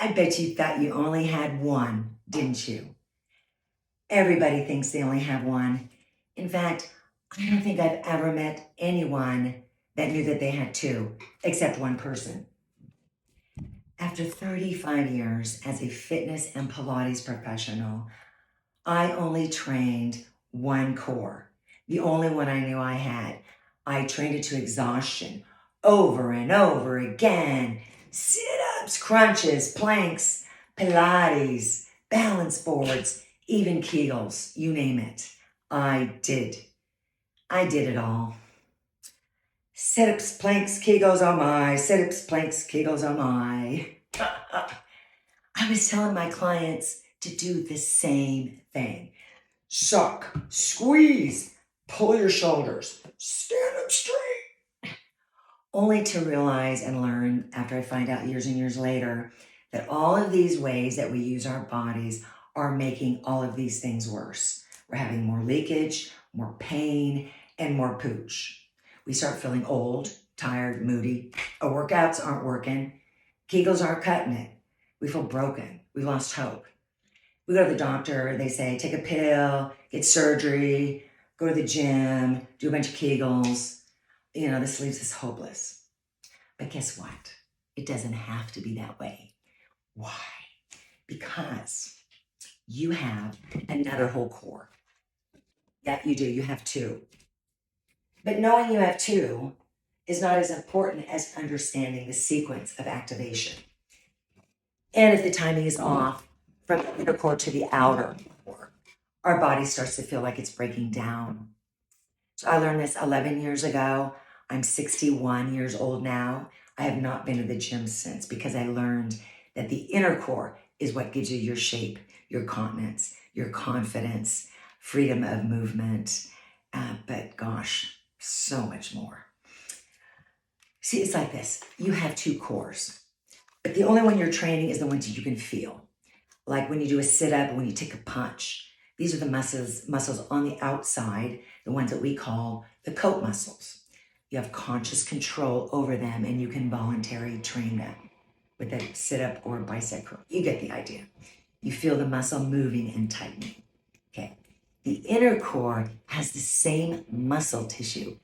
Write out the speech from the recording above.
I bet you thought you only had one, didn't you? Everybody thinks they only have one. In fact, I don't think I've ever met anyone that knew that they had two, except one person. After 35 years as a fitness and Pilates professional, I only trained one core, the only one I knew I had. I trained it to exhaustion over and over again. Sit-ups, crunches, planks, Pilates, balance boards, even Kegels, you name it. I did. I did it all. Sit-ups, planks, Kegels, oh my. Sit-ups, planks, Kegels, oh my. I was telling my clients to do the same thing. Suck, squeeze, pull your shoulders, stand up straight. Only to realize and learn after I find out years and years later that all of these ways that we use our bodies are making all of these things worse. We're having more leakage, more pain, and more pooch. We start feeling old, tired, moody. Our workouts aren't working. Kegels aren't cutting it. We feel broken. We lost hope. We go to the doctor, they say, take a pill, get surgery, go to the gym, do a bunch of Kegels. This leaves us hopeless. But guess what? It doesn't have to be that way. Why? Because you have another whole core. Yeah, you do. You have two. But knowing you have two is not as important as understanding the sequence of activation. And if the timing is off from the inner core to the outer core, our body starts to feel like it's breaking down. So I learned this 11 years ago. I'm 61 years old now. I have not been to the gym since because I learned that the inner core is what gives you your shape, your continence, your confidence, freedom of movement, but gosh, so much more. See, it's like this. You have two cores, but the only one you're training is the ones you can feel. Like when you do a sit-up, when you take a punch. These are the muscles on the outside, the ones that we call the coat muscles. You have conscious control over them and you can voluntarily train them with a sit-up or a bicep curl. You get the idea. You feel the muscle moving and tightening. Okay. The inner core has the same muscle tissue